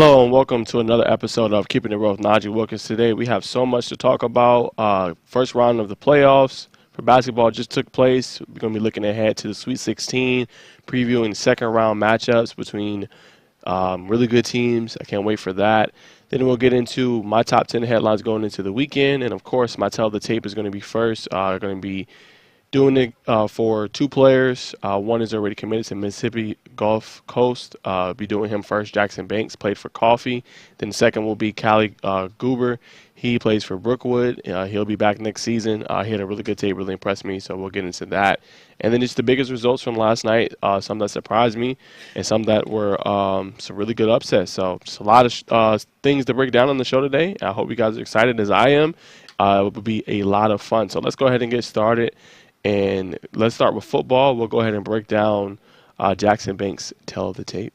Hello and welcome to another episode of Keeping It Real with Najeh Wilkins. Today we have so much to talk about. First round of the playoffs for basketball just took place. We're going to be looking ahead to the Sweet 16, previewing second round matchups between really good teams. I can't wait for that. Then we'll get into my top 10 headlines going into the weekend. And of course, my Tell the Tape is going to be first. Going to be doing it for two players. One is already committed to Mississippi Gulf Coast. Be doing him first. Jackson Banks played for Coffee. Then second will be Cali Gober. He plays for Brookwood. He'll be back next season. He had a really good tape, really impressed me, so we'll get into that. And then just the biggest results from last night, some that surprised me and some that were some really good upsets. So just a lot of things to break down on the show today. I hope you guys are excited as I am. It will be a lot of fun. So let's go ahead and get started. And let's start with football. We'll go ahead and break down Jackson Banks' Tell the Tape.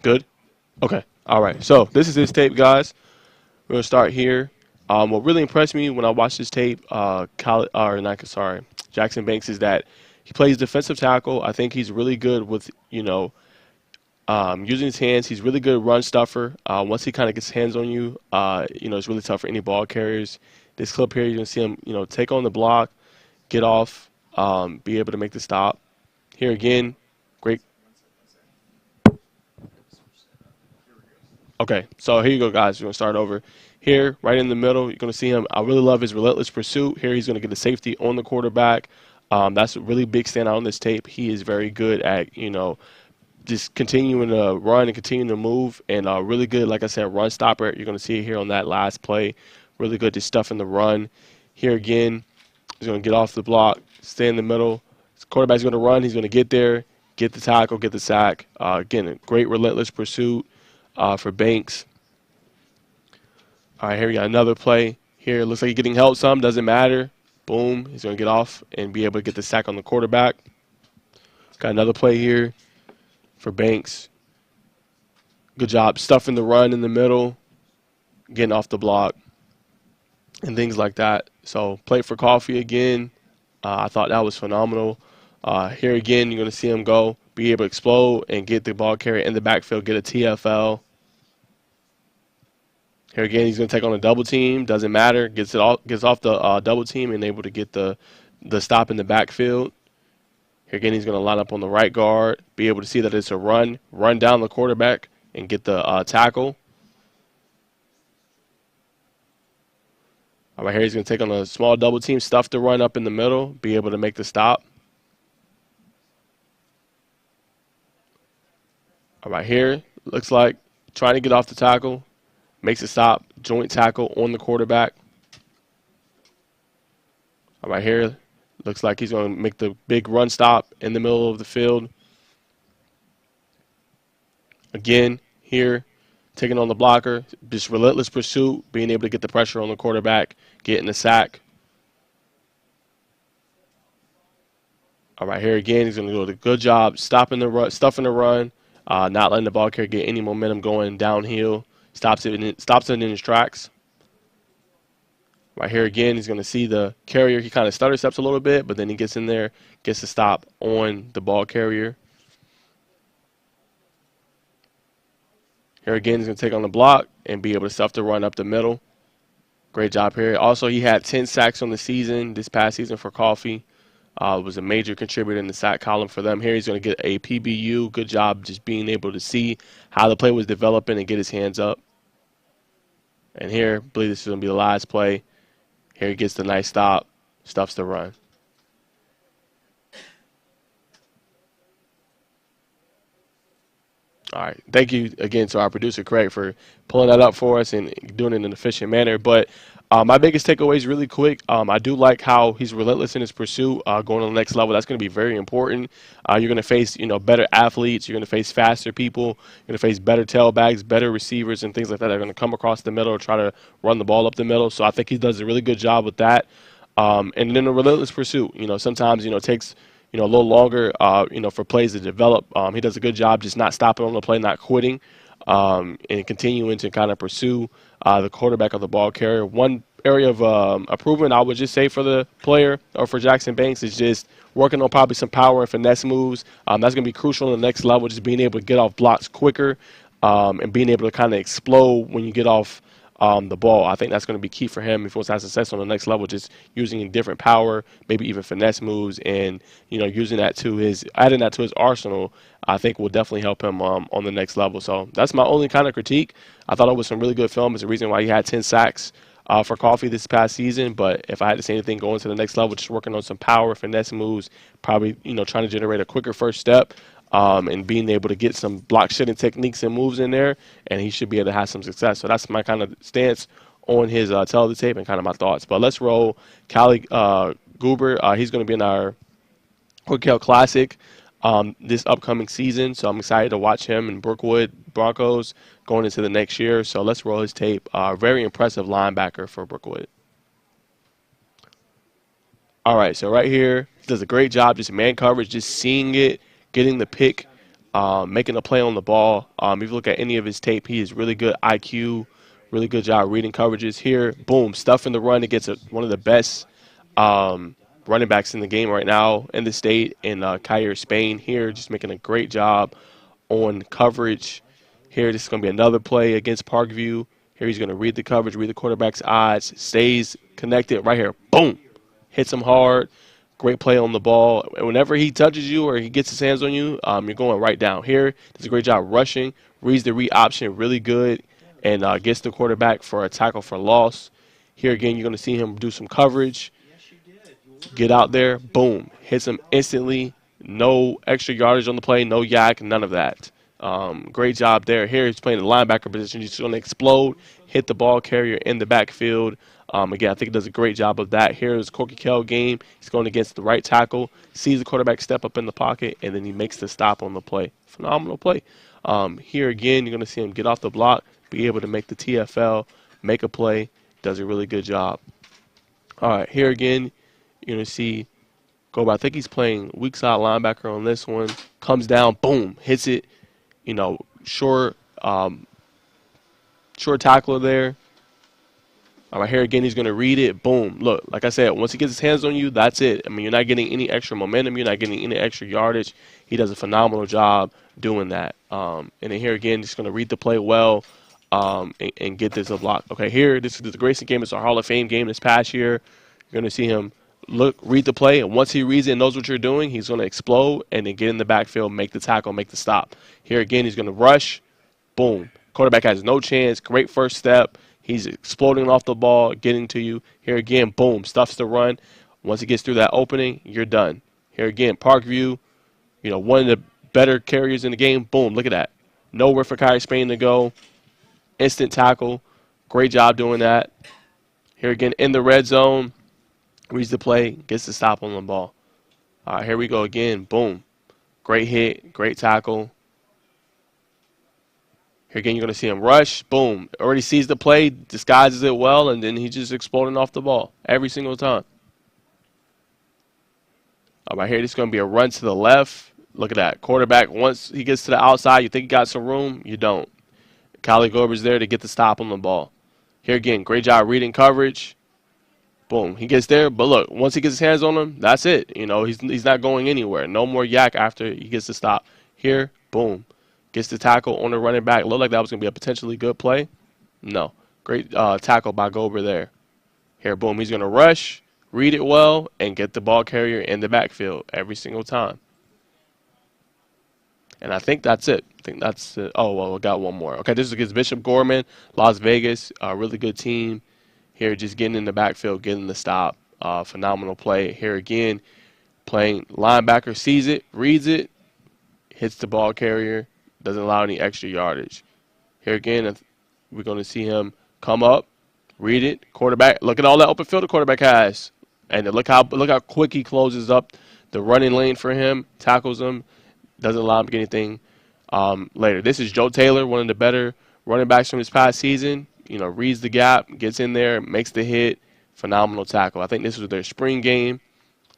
Good? Okay. All right. So this is his tape, guys. We're going to start here. What really impressed me when I watched this tape, Jackson Banks, is that he plays defensive tackle. I think he's really good with, using his hands. He's really good run stuffer. Once he kind of gets hands on you, it's really tough for any ball carriers. This clip here, you're going to see him, take on the block, get off, be able to make the stop. Here again, great. Okay, so here you go, guys. We're going to start over. Here, right in the middle, you're going to see him. I really love his relentless pursuit. Here he's going to get the safety on the quarterback. That's a really big standout on this tape. He is very good at, just continuing to run and continuing to move, and really good, like I said, run stopper. You're going to see it here on that last play. Really good just stuff in the run. Here again, he's going to get off the block, stay in the middle. His quarterback's going to run. He's going to get there, get the tackle, get the sack. Again, a great relentless pursuit for Banks. All right, here we got another play. Here, looks like he's getting help some. Doesn't matter. Boom. He's going to get off and be able to get the sack on the quarterback. Got another play here for Banks. Good job stuffing the run in the middle, getting off the block, and things like that. So play for Coffee again. I thought that was phenomenal. Here again, you're going to see him go, be able to explode and get the ball carrier in the backfield, get a TFL. Here again, he's going to take on a double team. Doesn't matter. Gets off the double team and able to get the stop in the backfield. Here again, he's going to line up on the right guard, be able to see that it's a run down the quarterback and get the tackle. All right, here he's going to take on a small double team, stuff the run up in the middle, be able to make the stop. All right, here, looks like trying to get off the tackle, makes a stop, joint tackle on the quarterback. All right, here, looks like he's going to make the big run stop in the middle of the field. Again, here, taking on the blocker, just relentless pursuit, being able to get the pressure on the quarterback, getting the sack. All right, here again, he's going to do a good job stopping the run, stuffing the run, not letting the ball carrier get any momentum going downhill. Stops it in his tracks. Right here again, he's going to see the carrier. He kind of stutter steps a little bit, but then he gets in there, gets the stop on the ball carrier. Here again, he's going to take on the block and be able to stuff the run up the middle. Great job here. Also, he had 10 sacks on the season, this past season for Coffee. Was a major contributor in the sack column for them. Here he's going to get a PBU. Good job just being able to see how the play was developing and get his hands up. And here, I believe this is going to be the last play. Here he gets the nice stop, stuffs the run. All right. Thank you again to our producer, Craig, for pulling that up for us and doing it in an efficient manner. But my biggest takeaway is really quick. I do like how he's relentless in his pursuit, going on the next level. That's going to be very important. You're going to face, better athletes. You're going to face faster people. You're going to face better tailbacks, better receivers, and things like that. They're going to come across the middle, try to run the ball up the middle. So I think he does a really good job with that. And then a relentless pursuit. Sometimes, it takes a little longer, for plays to develop. He does a good job just not stopping on the play, not quitting. and continuing to kind of pursue the quarterback of the ball carrier. One area of improvement I would just say for the player or for Jackson Banks is just working on probably some power and finesse moves. That's going to be crucial on the next level, just being able to get off blocks quicker and being able to kind of explode when you get off the ball. I think that's going to be key for him if he wants to have success on the next level, just using different power, maybe even finesse moves, and using that to adding that to his arsenal. I think will definitely help him on the next level. So that's my only kind of critique. I thought it was some really good film. It's the reason why he had 10 sacks for Coffee this past season. But if I had to say anything going to the next level, just working on some power, finesse moves, probably trying to generate a quicker first step. And being able to get some block shedding techniques and moves in there, and he should be able to have some success. So that's my kind of stance on his Tell the Tape and kind of my thoughts. But let's roll Cali Gober. He's going to be in our Hotel Classic this upcoming season, so I'm excited to watch him in Brookwood Broncos going into the next year. So let's roll his tape. Very impressive linebacker for Brookwood. All right, so right here, he does a great job just man coverage, just seeing it, getting the pick, making a play on the ball. If you look at any of his tape, he is really good IQ, really good job reading coverages. Here, boom, stuff in the run against one of the best running backs in the game right now in the state, in Kair Spain. Here, just making a great job on coverage. Here, this is going to be another play against Parkview. Here, he's going to read the coverage, read the quarterback's eyes, stays connected right here. Boom. Hits him hard. Great play on the ball. And whenever he touches you or he gets his hands on you, you're going right down. Here, does a great job rushing, reads the read option really good, and gets the quarterback for a tackle for loss. Here again, you're going to see him do some coverage. Get out there, boom, hits him instantly. No extra yardage on the play, no yak, none of that. Great job there. Here he's playing the linebacker position. He's going to explode, hit the ball carrier in the backfield. Again, I think he does a great job of that. Here's Corky Kell game. He's going against the right tackle, sees the quarterback step up in the pocket, and then he makes the stop on the play. Phenomenal play. Here again, you're going to see him get off the block, be able to make the TFL, make a play. Does a really good job. All right, here again, you're going to see Gober. I think he's playing weak side linebacker on this one. Comes down, boom, hits it. Short tackler there. All right, here again, he's going to read it. Boom. Look, like I said, once he gets his hands on you, that's it. I mean, you're not getting any extra momentum. You're not getting any extra yardage. He does a phenomenal job doing that. And then here again, he's going to read the play well and get this a block. Okay, here, this is the Grayson game. It's our Hall of Fame game this past year. You're going to see him read the play, and once he reads it and knows what you're doing, he's going to explode and then get in the backfield, make the tackle, make the stop. Here again, he's going to rush. Boom. Quarterback has no chance. Great first step. He's exploding off the ball, getting to you. Here again, boom, stuffs the run. Once he gets through that opening, you're done. Here again, Parkview, one of the better carriers in the game. Boom, look at that. Nowhere for Kair Spain to go. Instant tackle. Great job doing that. Here again, in the red zone. Reads the play, gets the stop on the ball. All right, here we go again. Boom. Great hit, great tackle. Here again, you're going to see him rush. Boom. Already sees the play, disguises it well, and then he's just exploding off the ball every single time. All right, here, this is going to be a run to the left. Look at that. Quarterback, once he gets to the outside, you think he got some room. You don't. Cali Gober's there to get the stop on the ball. Here again, great job reading coverage. Boom, he gets there, but look, once he gets his hands on him, that's it. He's not going anywhere. No more yak after he gets the stop. Here, boom, gets the tackle on the running back. Looked like that was going to be a potentially good play. No, great tackle by Gober there. Here, boom, he's going to rush, read it well, and get the ball carrier in the backfield every single time. And I think that's it. I think that's it. Oh, well, we got one more. Okay, this is against Bishop Gorman, Las Vegas, a really good team. Here, just getting in the backfield, getting the stop. Phenomenal play. Here again, playing linebacker, sees it, reads it, hits the ball carrier, doesn't allow any extra yardage. Here again, we're going to see him come up, read it, quarterback. Look at all that open field the quarterback has. And look how quick he closes up the running lane for him, tackles him, doesn't allow him to get anything later. This is Joe Taylor, one of the better running backs from this past season. Reads the gap, gets in there, makes the hit. Phenomenal tackle. I think this was their spring game.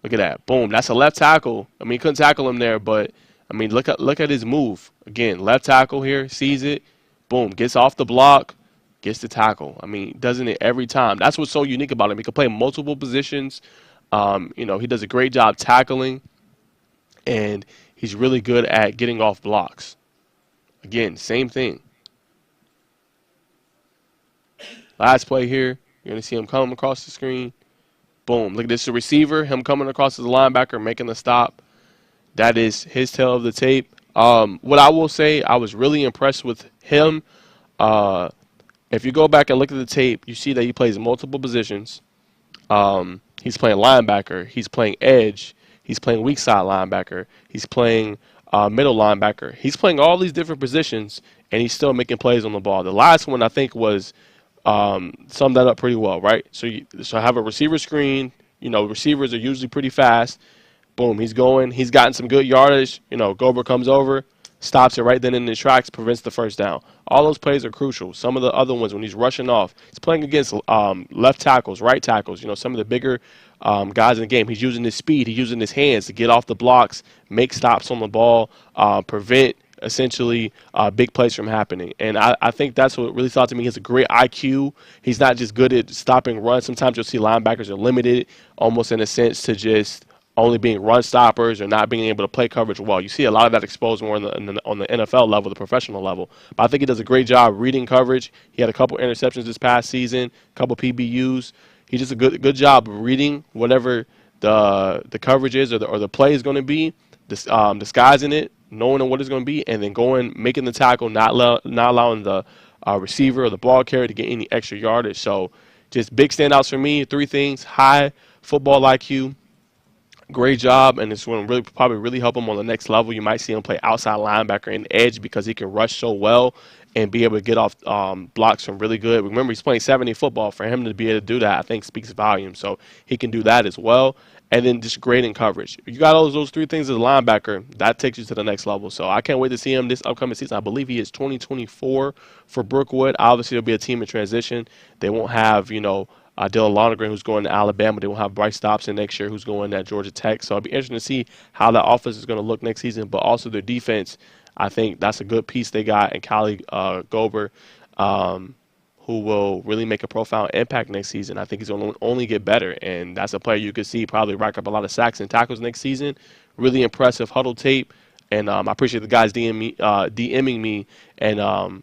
Look at that. Boom. That's a left tackle. I mean, he couldn't tackle him there, but, I mean, look at his move. Again, left tackle here, sees it, boom, gets off the block, gets the tackle. I mean, doesn't it every time? That's what's so unique about him. He can play multiple positions. He does a great job tackling, and he's really good at getting off blocks. Again, same thing. Last play here, you're going to see him come across the screen. Boom. Look at this, the receiver, him coming across as a linebacker, making the stop. That is his tail of the tape. What I will say, I was really impressed with him. If you go back and look at the tape, you see that he plays multiple positions. He's playing linebacker. He's playing edge. He's playing weak side linebacker. He's playing middle linebacker. He's playing all these different positions, and he's still making plays on the ball. The last one, I think, was summed that up pretty well, right? So I have a receiver screen. Receivers are usually pretty fast. Boom, he's going. He's gotten some good yardage. Gober comes over, stops it right then in the tracks, prevents the first down. All those plays are crucial. Some of the other ones, when he's rushing off, he's playing against left tackles, right tackles, some of the bigger guys in the game. He's using his speed. He's using his hands to get off the blocks, make stops on the ball, prevent essentially big plays from happening. And I think that's what really thought to me. He has a great IQ. He's not just good at stopping runs. Sometimes you'll see linebackers are limited almost in a sense to just only being run stoppers or not being able to play coverage well. You see a lot of that exposed more on the NFL level, the professional level. But I think he does a great job reading coverage. He had a couple interceptions this past season, a couple PBUs. He does a good job reading whatever the coverage is or the play is going to be, disguising it, knowing what it's going to be, and then making the tackle, not allowing the receiver or the ball carrier to get any extra yardage. So just big standouts for me. 3 things: high football IQ, great job, and it's going to probably really help him on the next level. You might see him play outside linebacker and edge because he can rush so well and be able to get off blocks from really good. Remember, he's playing 70 football. For him to be able to do that, I think speaks volumes. So he can do that as well. And then just great in coverage. You got all those 3 things as a linebacker, that takes you to the next level. So I can't wait to see him this upcoming season. I believe he is 2024 for Brookwood. Obviously, it'll be a team in transition. They won't have, Dylan Lonergan, who's going to Alabama. They will have Bryce Dobson next year, who's going to Georgia Tech. So it'll be interesting to see how that offense is going to look next season. But also their defense, I think that's a good piece they got in Cali Gober, who will really make a profound impact next season. I think he's going to only get better. And that's a player you could see probably rack up a lot of sacks and tackles next season. Really impressive Hudl Tape. And I appreciate the guys DMing me and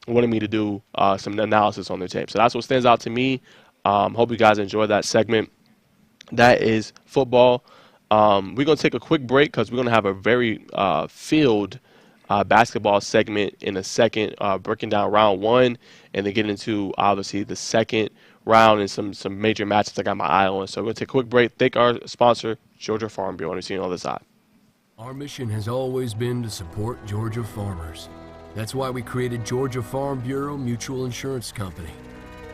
wanting me to do some analysis on their tape. So that's what stands out to me. Hope you guys enjoy that segment. That is football. We're going to take a quick break because we're going to have a very filled basketball segment in a second, breaking down round 1 and then get into, obviously, the second round and some major matches I got my eye on. So we're going to take a quick break. Thank our sponsor, Georgia Farm Bureau. See you on the other side. Our mission has always been to support Georgia farmers. That's why we created Georgia Farm Bureau Mutual Insurance Company,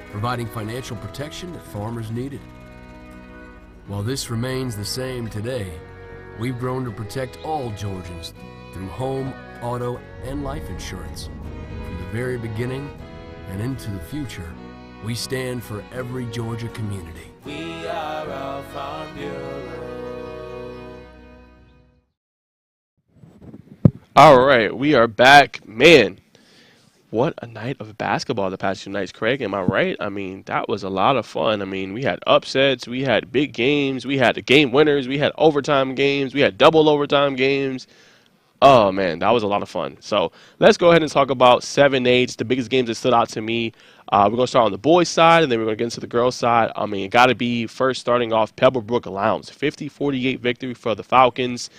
providing financial protection that farmers needed. While this remains the same today, we've grown to protect all Georgians through home, auto, and life insurance. From the very beginning and into the future, we stand for every Georgia community. We are our Farm Bureau. All right, we are back. Man, what a night of basketball the past 2 nights, Craig. Am I right? I mean, that was a lot of fun. I mean, we had upsets, we had big games, we had the game winners, we had overtime games, we had double overtime games. Oh, man, that was a lot of fun. So let's go ahead and talk about 7-8s, the biggest games that stood out to me. We're going to start on the boys' side, and then we're going to get into the girls' side. I mean, it got to be first starting off Pebblebrook Lowndes. 50-48 victory for the Falcons.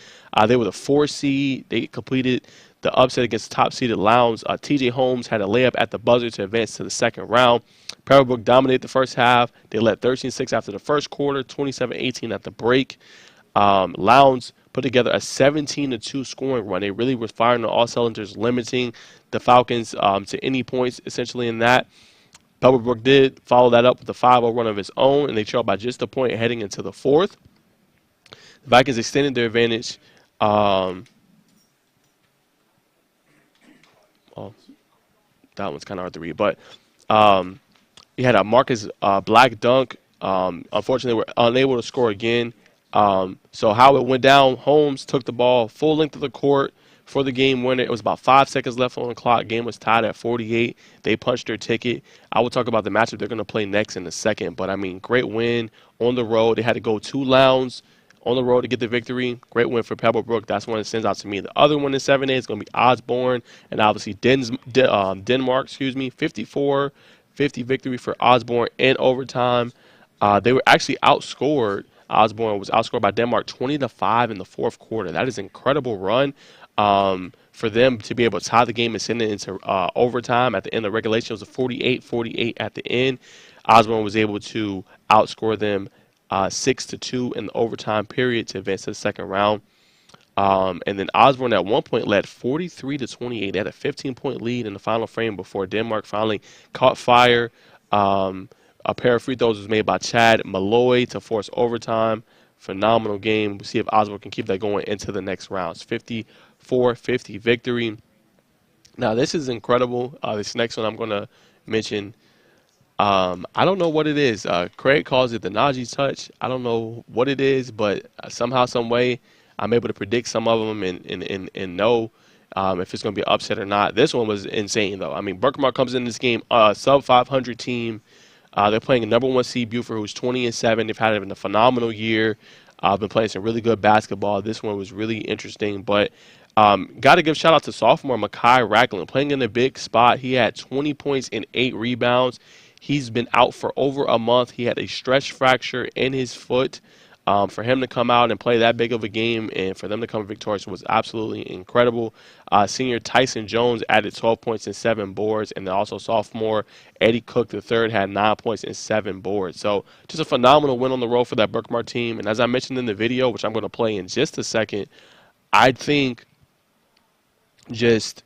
They were the 4 seed. They completed the upset against top-seeded Lowndes. TJ Holmes had a layup at the buzzer to advance to the second round. Pebblebrook dominated the first half. They led 13-6 after the first quarter, 27-18 at the break. Lowndes put together a 17-2 scoring run. They really were firing on all cylinders, limiting the Falcons to any points essentially in that. Pebblebrook did follow that up with a 5-0 run of his own, and they trailed by just a point heading into the fourth. The Vikings extended their advantage. That one's kind of hard to read, but he had a Marcus Black dunk. Unfortunately, they were unable to score again. So how it went down, Holmes took the ball full length of the court, for the game winner. It was about 5 seconds left on the clock. Game was tied at 48. They punched their ticket. I will talk about the matchup they're going to play next in a second. But, I mean, great win on the road. They had to go 2 rounds on the road to get the victory. Great win for Pebblebrook. That's one that stands out to me. The other one in 7A is going to be Osborne and obviously Denmark, 54-50 victory for Osborne in overtime. They were actually outscored. Osborne was outscored by Denmark 20-5 in the fourth quarter. That is an incredible run for them to be able to tie the game and send it into overtime. At the end of regulation, it was a 48-48 at the end. Osborne was able to outscore them 6-2 in the overtime period to advance to the second round. And then Osborne at one point led 43-28. They had a 15-point lead in the final frame before Denmark finally caught fire. A pair of free throws was made by Chad Malloy to force overtime. Phenomenal game. We'll see if Osborne can keep that going into the next rounds. 54-50 victory. Now, this is incredible. This next one I'm going to mention. I don't know what it is. Craig calls it the Najee touch. I don't know what it is, but somehow, some way, I'm able to predict some of them and know if it's going to be an upset or not. This one was insane, though. I mean, Berkmar comes in this game, sub 500 team. They're playing a number 1 seed Buford, who's 20-7. They've had a phenomenal year. Been playing some really good basketball. This one was really interesting, but got to give shout out to sophomore Makai Racklin playing in a big spot. He had 20 points and 8 rebounds. He's been out for over a month. He had a stress fracture in his foot. For him to come out and play that big of a game and for them to come victorious was absolutely incredible. Senior Tyson Jones added 12 points and 7 boards, and then also sophomore Eddie Cook III had 9 points and 7 boards. So just a phenomenal win on the road for that Berkmar team. And as I mentioned in the video, which I'm going to play in just a second, I think just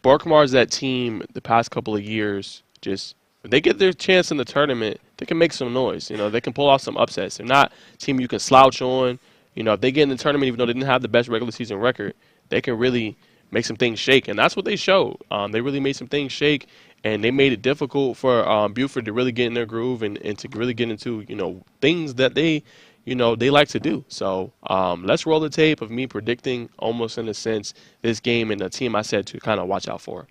Berkmar's that team the past couple of years, just if they get their chance in the tournament, they can make some noise. They can pull off some upsets. They're not a team you can slouch on. If they get in the tournament, even though they didn't have the best regular season record, they can really make some things shake. And that's what they showed. They really made some things shake, and they made it difficult for Buford to really get in their groove and to really get into, things that they like to do. So let's roll the tape of me predicting, almost in a sense, this game and the team I said to kind of watch out for.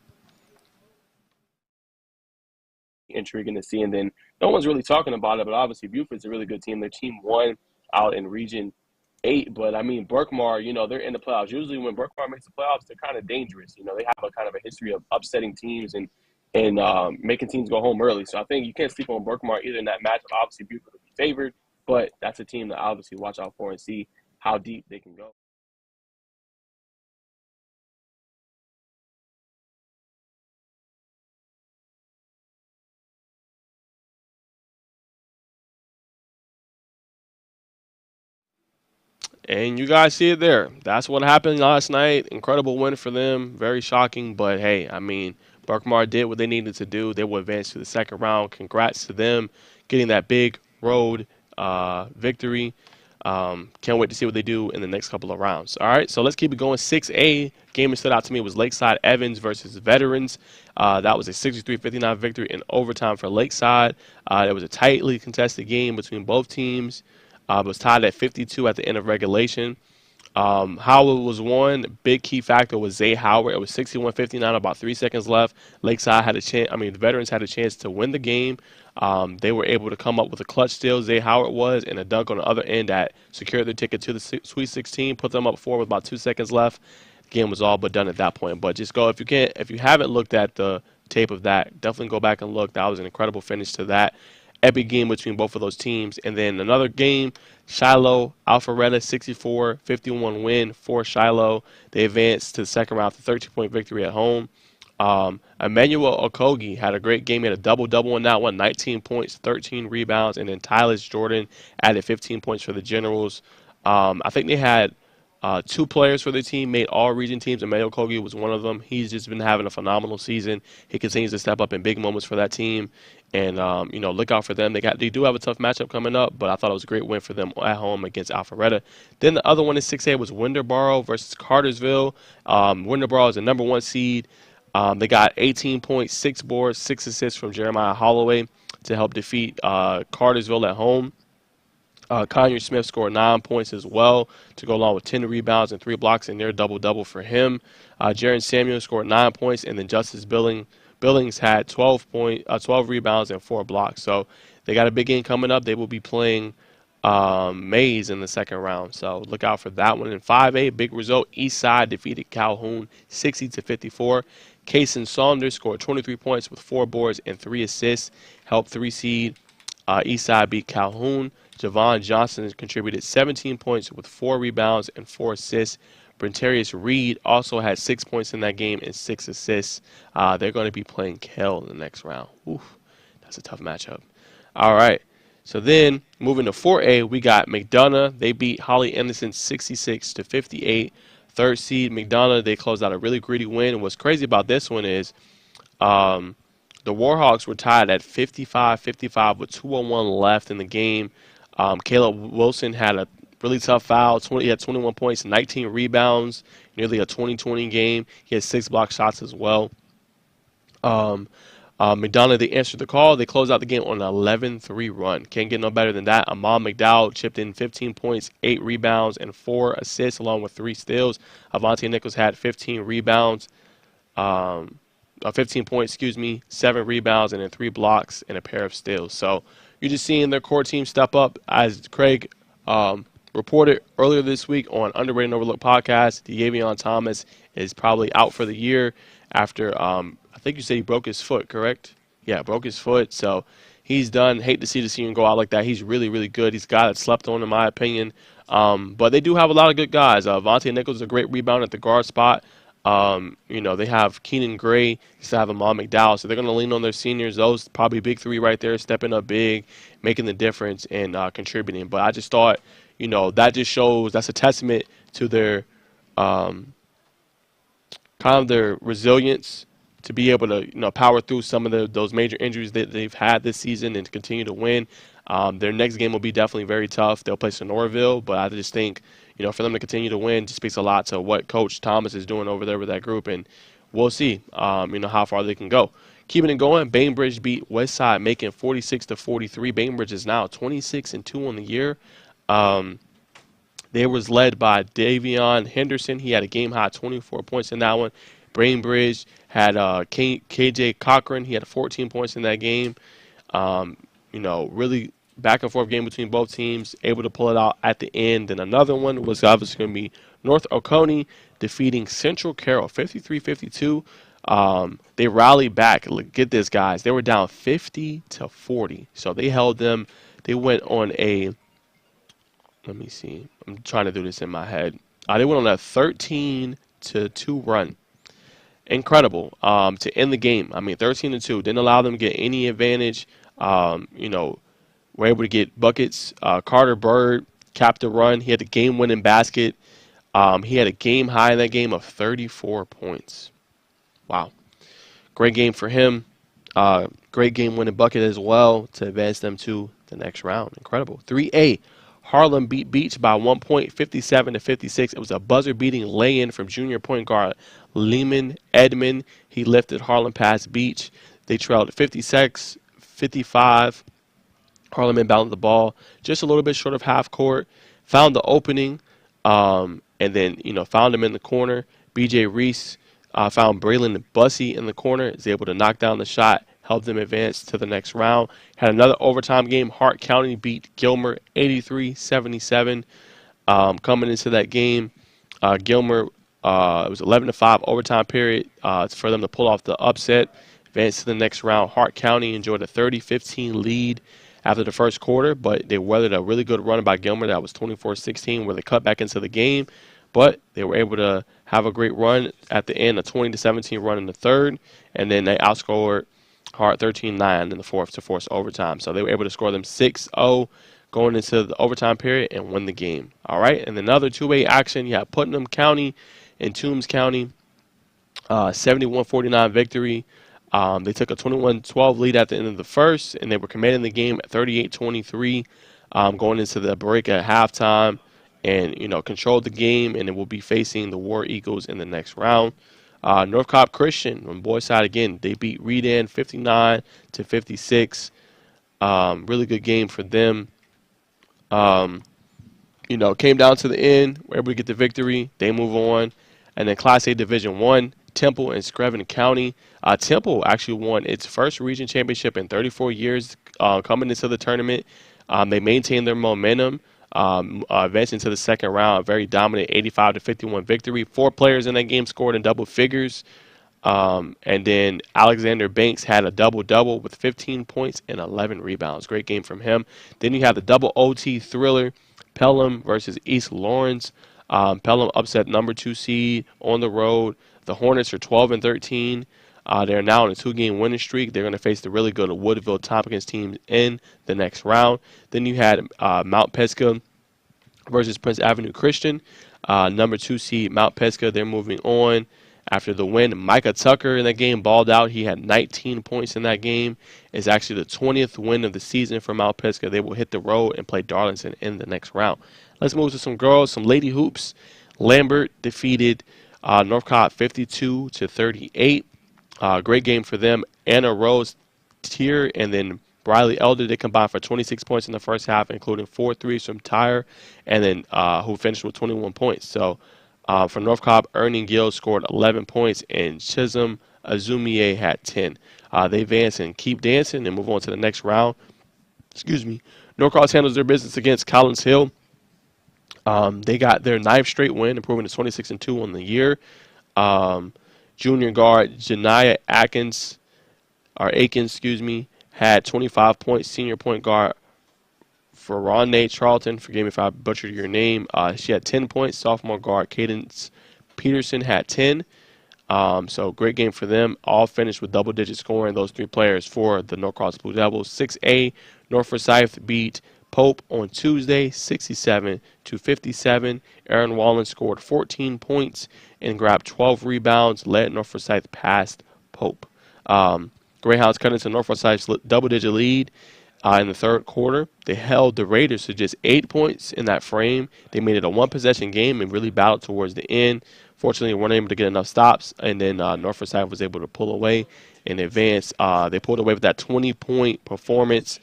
Intriguing to see, and then no one's really talking about it, but obviously Buford's a really good team. Their team won out in Region 8, but I mean Berkmar, they're in the playoffs. Usually when Berkmar makes the playoffs, they're kind of dangerous. They have a kind of a history of upsetting teams and making teams go home early. So I think you can't sleep on Berkmar either in that matchup. Obviously Buford will be favored, but that's a team to obviously watch out for and see how deep they can go. And you guys see it there. That's what happened last night. Incredible win for them. Very shocking. But, hey, I mean, Berkmar did what they needed to do. They will advance to the second round. Congrats to them getting that big road victory. Can't wait to see what they do in the next couple of rounds. All right, so let's keep it going. 6A game that stood out to me was Lakeside Evans versus Veterans. That was a 63-59 victory in overtime for Lakeside. It was a tightly contested game between both teams. It was tied at 52 at the end of regulation. How it was won, big key factor was Zay Howard. It was 61-59, about 3 seconds left. Lakeside had a chance. The Veterans had a chance to win the game. They were able to come up with a clutch steal, Zay Howard was, and a dunk on the other end that secured their ticket to the Sweet 16, put them up 4 with about 2 seconds left. The game was all but done at that point. But just go, if you haven't looked at the tape of that, definitely go back and look. That was an incredible finish to that epic game between both of those teams. And then another game, Shiloh, Alpharetta, 64-51 win for Shiloh. They advanced to the second round with a 13-point victory at home. Emmanuel Okogie had a great game. He had a double-double in that one, 19 points, 13 rebounds. And then Tyler Jordan added 15 points for the Generals. I think they had 2 players for their team made all-region teams. Emmanuel Okogie was one of them. He's just been having a phenomenal season. He continues to step up in big moments for that team. And, look out for them. They do have a tough matchup coming up, but I thought it was a great win for them at home against Alpharetta. Then the other one in 6A was Winterboro versus Cartersville. Winterboro is the number 1 seed. They got 18 points, 6 boards, 6 assists from Jeremiah Holloway to help defeat Cartersville at home. Conyer Smith scored 9 points as well to go along with 10 rebounds and 3 blocks in their double-double for him. Jaren Samuel scored 9 points, and then Billings had 12 rebounds and 4 blocks. So they got a big game coming up. They will be playing Mays in the second round. So look out for that one. In 5A, big result. Eastside defeated Calhoun 60-54. Kason Saunders scored 23 points with 4 boards and 3 assists. Helped 3-seed Eastside beat Calhoun. Javon Johnson contributed 17 points with 4 rebounds and 4 assists. Brentarius Reed also had 6 points in that game and 6 assists. They're going to be playing Kell in the next round. Oof, that's a tough matchup. All right. So then, moving to 4A, we got McDonough. They beat Holly Anderson 66-58. Third seed, McDonough, they closed out a really gritty win. And what's crazy about this one is the Warhawks were tied at 55-55 with 2:01 left in the game. Caleb Wilson had a really tough foul. He had 21 points, 19 rebounds, nearly a 20-20 game. He had 6 block shots as well. McDonough, they answered the call. They closed out the game on an 11-3 run. Can't get no better than that. Amon McDowell chipped in 15 points, 8 rebounds, and 4 assists, along with 3 steals. Avante Nichols had 15 rebounds, 15 points, 7 rebounds, and then 3 blocks and a pair of steals. So you're just seeing their core team step up. As Craig reported earlier this week on Underrated and Overlooked podcast, De'Avion Thomas is probably out for the year after I think you said he broke his foot, correct? Yeah, broke his foot. So he's done. Hate to see the senior go out like that. He's really, really good. He's a guy that slept on, in my opinion. But they do have a lot of good guys. Avante Nichols is a great rebound at the guard spot. They have Keenan Gray. They still have Amon McDowell. So they're going to lean on their seniors. Those probably big 3 right there, stepping up big, making the difference, and contributing. But I just thought, that just shows, that's a testament to their kind of their resilience to be able to power through some of those major injuries that they've had this season and to continue to win. Their next game will be definitely very tough. They'll play Sonoraville, but I just think for them to continue to win just speaks a lot to what Coach Thomas is doing over there with that group, and we'll see how far they can go. Keeping it going, Bainbridge beat Westside, making 46-43. Bainbridge is now 26-2 on the year. They was led by Davion Henderson. He had a game-high 24 points in that one. Bainbridge had KJ Cochran. He had 14 points in that game. Really back-and-forth game between both teams, able to pull it out at the end. And another one was obviously going to be North Oconee defeating Central Carroll 53-52. They rallied back. Look, get this, guys. They were down 50-40. So they held them. They went on a – let me see. I'm trying to do this in my head. They went on a 13-2 run. Incredible to end the game. 13-2. Didn't allow them to get any advantage. Were able to get buckets. Carter Bird capped the run. He had the game-winning basket. He had a game high in that game of 34 points. Wow. Great game for him. Great game-winning bucket as well to advance them to the next round. Incredible. 3A. Harlem beat Beach by 1 point, 57-56. It was a buzzer-beating lay-in from junior point guard Lehman Edmond. He lifted Harlem past Beach. They trailed 56-55. Harlem inbounded the ball just a little bit short of half court. Found the opening, and then found him in the corner. B.J. Reese found Braylon Bussey in the corner. Is able to knock down the shot. Helped them advance to the next round. Had another overtime game. Hart County beat Gilmer 83-77. Coming into that game, Gilmer, it was 11-5 overtime period for them to pull off the upset. Advance to the next round. Hart County enjoyed a 30-15 lead after the first quarter, but they weathered a really good run by Gilmer that was 24-16 where they cut back into the game. But they were able to have a great run at the end, a 20-17 run in the third, and then they outscored Hart 13-9 in the fourth to force overtime. So they were able to score them 6-0 going into the overtime period and win the game. All right, and another two-way action. You have Putnam County and Toombs County, 71-49 victory. They took a 21-12 lead at the end of the first, and they were commanding the game at 38-23 going into the break at halftime, and controlled the game, and it will be facing the War Eagles in the next round. North Cobb Christian on boys' side again, they beat Redan 59-56. Really good game for them. Um, came down to the end. Were able to get the victory. They move on. And then Class A Division One, Temple and Screven County. Temple actually won its first region championship in 34 years coming into the tournament. They maintained their momentum, advancing to the second round. A very dominant 85-51 victory. 4 players in that game scored in double figures. And then Alexander Banks had a double-double with 15 points and 11 rebounds. Great game from him. Then you have the double OT thriller, Pelham versus East Lawrence. Pelham upset number 2 seed on the road. The Hornets are 12-13. They're now on a 2-game winning streak. They're going to face the really good Woodville Tompkins team in the next round. Then you had Mount Pisgah versus Prince Avenue Christian. Number 2 seed Mount Pisgah, they're moving on after the win. Micah Tucker in that game balled out. He had 19 points in that game. It's actually the 20th win of the season for Mount Pisgah. They will hit the road and play Darlington in the next round. Let's move to some girls, some lady hoops. Lambert defeated Northcott 52-38. Great game for them. Anna Rose Tier and then Briley Elder, they combined for 26 points in the first half, including 4 threes from Tyre, and then who finished with 21 points. So for North Cobb, Ernie Gill scored 11 points, and Chisholm Azumie had 10. They advance and keep dancing and move on to the next round. Excuse me. Norcross handles their business against Collins Hill. They got their 9th straight win, improving to 26-2 on the year. Junior guard Janiah Akins, had 25 points. Senior point guard Ferrone Charlton, forgive me if I butchered your name, she had 10 points. Sophomore guard Cadence Peterson had 10. So great game for them. All finished with double-digit scoring, those 3 players for the Norcross Blue Devils. 6A, North Forsyth beat Pope on Tuesday, 67-57. Aaron Wallen scored 14 points and grabbed 12 rebounds, led North Forsyth past Pope. Greyhounds cut into North Forsyth's double-digit lead in the third quarter. They held the Raiders to just 8 points in that frame. They made it a one-possession game and really battled towards the end. Fortunately, they weren't able to get enough stops, and then North Forsyth was able to pull away and advance. They pulled away with that 20-point performance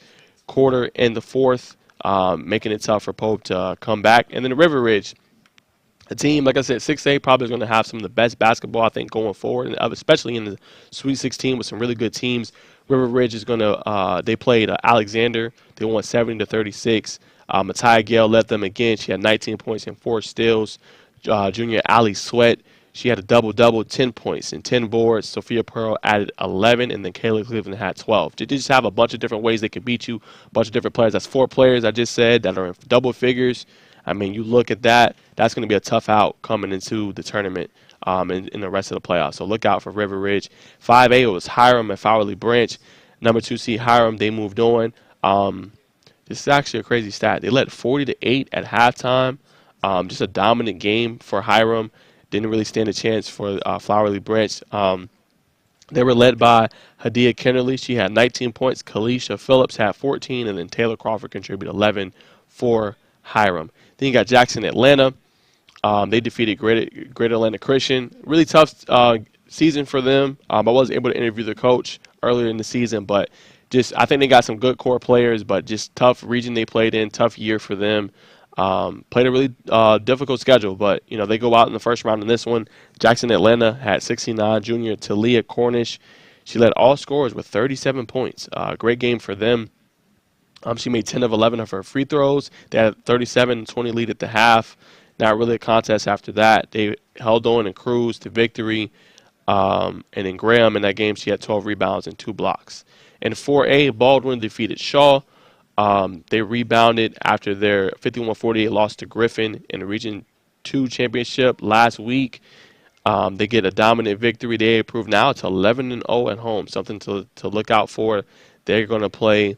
quarter in the fourth, making it tough for Pope to come back. And then River Ridge, a team, like I said, 6A probably is going to have some of the best basketball, I think, going forward, and especially in the Sweet 16 with some really good teams. River Ridge is going to they played Alexander. They won 70-36. Matiah Gale led them again. She had 19 points and 4 steals. Junior Allie Sweat, she had a double-double, 10 points and 10 boards. Sophia Pearl added 11, and then Kayla Cleveland had 12. They just have a bunch of different ways they could beat you, a bunch of different players. That's 4 players I just said that are in double figures. I mean, you look at that, that's going to be a tough out coming into the tournament in the rest of the playoffs. So look out for River Ridge. 5A, it was Hiram and Fowlerly Branch. Number 2 seed Hiram, they moved on. This is actually a crazy stat. They led 40-8 at halftime. Just a dominant game for Hiram. Didn't really stand a chance for Flowerly Branch. They were led by Hadia Kennerly. She had 19 points. Kalisha Phillips had 14, and then Taylor Crawford contributed 11 for Hiram. Then you got Jackson Atlanta. They defeated Greater Atlanta Christian. Really tough season for them. I wasn't able to interview the coach earlier in the season, but I think they got some good core players, but just tough region they played in, tough year for them. Played a really difficult schedule, but they go out in the first round in this one. Jackson Atlanta had 69. Junior Talia Cornish, she led all scorers with 37 points. Great game for them. She made 10 of 11 of her free throws. They had a 37-20 lead at the half. Not really a contest after that. They held on and cruised to victory. And then Graham in that game, she had 12 rebounds and 2 blocks. In 4A, Baldwin defeated Shaw. They rebounded after their 51-48 loss to Griffin in the Region 2 championship last week. They get a dominant victory. They improved now to 11-0 at home, something to look out for. They're going to play